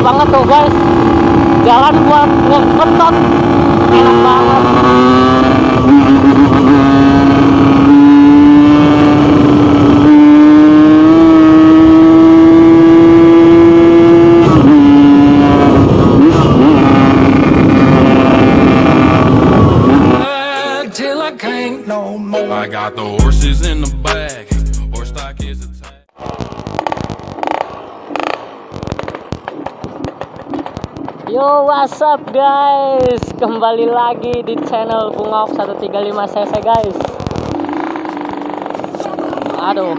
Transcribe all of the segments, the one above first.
banget tuh guys, jalan buat ngetot enak banget. I got the horses in the back. Horse stock is attack. Yo, what's up guys? Kembali lagi di channel Bungok 135cc guys. Aduh.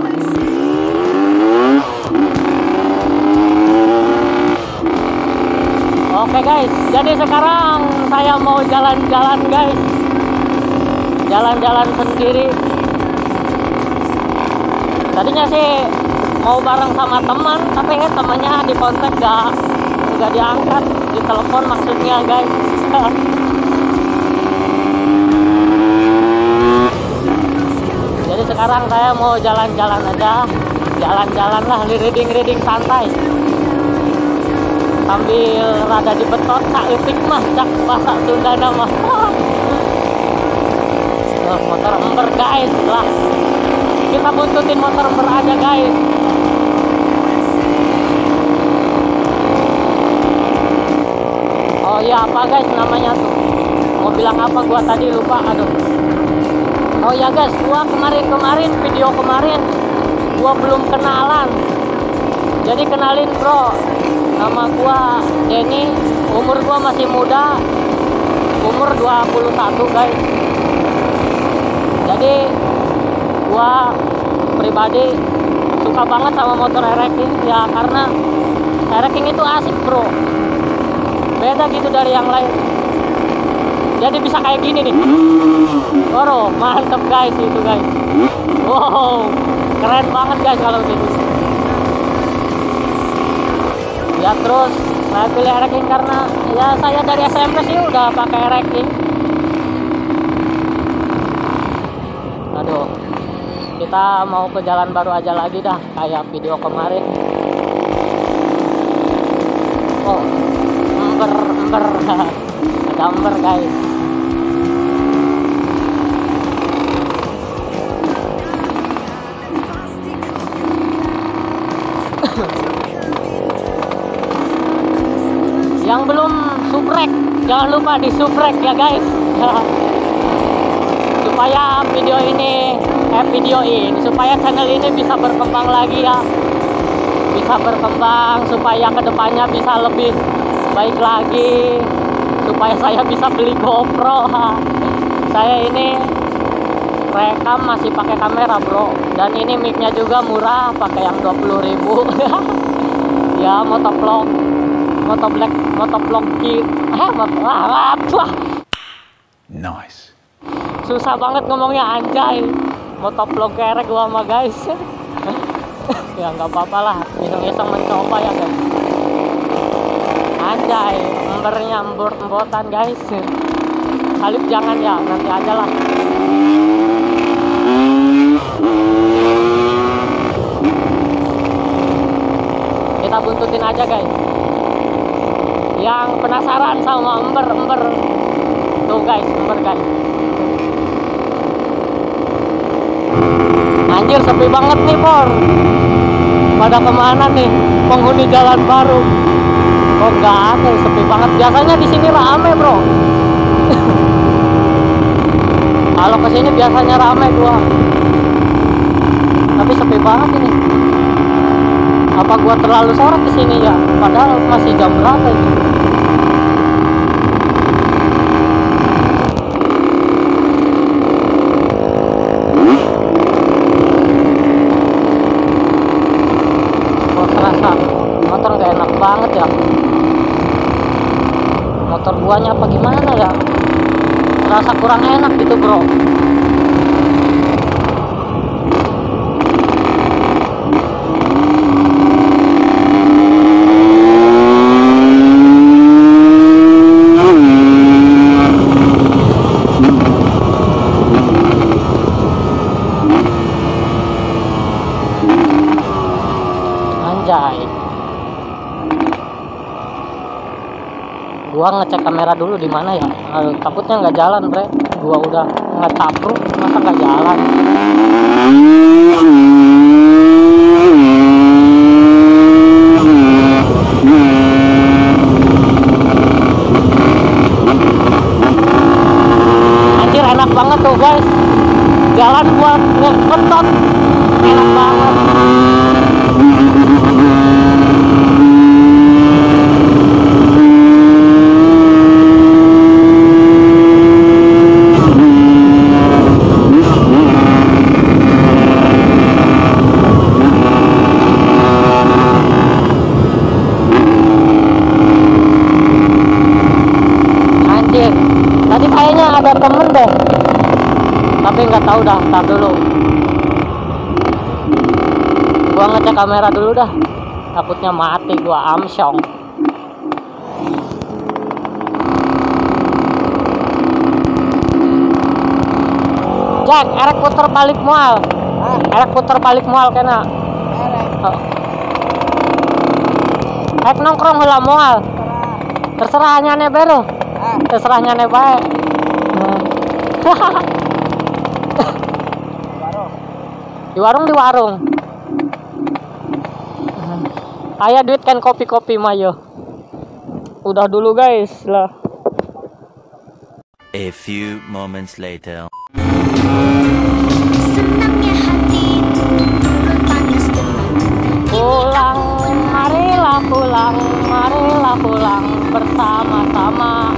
Oke guys, jadi sekarang saya mau jalan-jalan guys. Jalan-jalan sendiri. Tadinya sih mau bareng sama teman, tapi temannya di kontak nggak diangkat, di telepon maksudnya guys. Jadi sekarang saya mau jalan-jalan aja, jalan-jalan lah, reading santai, sambil rada dibetot saeutik mah cak bahasa Sunda nama. Motor ember guys lah, kita buntutin motor ember aja guys. Oh iya, apa guys namanya tuh, mau bilang apa gua tadi lupa, aduh. Oh ya guys, gua kemarin video kemarin gua belum kenalan, jadi kenalin bro, nama gua Denny, umur gua masih muda, umur 21 guys. Jadi gua pribadi suka banget sama motor racing ya, karena racing itu asik bro, beda gitu dari yang lain. Jadi bisa kayak gini nih, bro, mantep guys itu guys. Wow, keren banget guys kalau gitu. Ya terus saya pilih racing karena ya saya dari SMP sih udah pakai racing. Aduh, kita mau ke jalan baru aja lagi dah, kayak video kemarin. Oh, ember ada ember guys. Yang belum subrek, jangan lupa di subrek ya guys. Supaya supaya channel ini bisa berkembang lagi ya, bisa berkembang, supaya kedepannya bisa lebih baik lagi, supaya saya bisa beli GoPro. Saya ini rekam masih pakai kamera bro, dan ini micnya juga murah, pakai yang 20.000. Ya motovlog Nice. susah banget ngomongnya anjay. Motovlog kerek gua mah guys. Ya nggak apa-apa lah, iseng-iseng mencoba ya guys. Anjay, embernya embot-embotan guys. Salib jangan ya, nanti aja lah. Kita buntutin aja guys. Yang penasaran sama ember tuh guys, ember guys. Anjir, sepi banget nih Por. Pada kemana nih penghuni jalan baru? Oh nggak ada, sepi banget. Biasanya di sini rame bro. Kalau kesini biasanya rame gua, tapi sepi banget ini. Apa gua terlalu sore kesini ya? Padahal masih jam berapa ini? Motor nggak enak banget ya, motor guanya apa gimana ya, terasa kurang enak gitu bro. Anjay. Gua ngecek kamera dulu di mana ya. Takutnya nggak jalan, bre. Gua udah ngecapruk, masa nggak jalan. Anjir, enak banget tuh guys. Jalan buat ngekontot. Enak banget. Tadi kayaknya ada temen deh, tapi nggak tahu dah. Ntar dulu, gua ngecek kamera dulu dah. Takutnya mati gua amsyong. Jack, erek puter balik mual. Erek puter balik mual kena. Erek nongkrong heula mual. Terserah nyane bero. Terserahnya nih baik. Di warung. Aya duit kan kopi mayo. Udah dulu guys lah. A few moments later. Marilah pulang bersama-sama.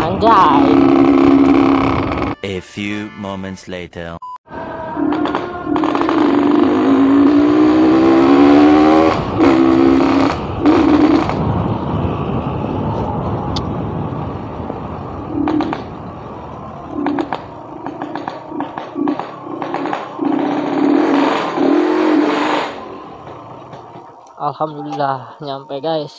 Mantap guys. A few moments later. Alhamdulillah nyampe guys.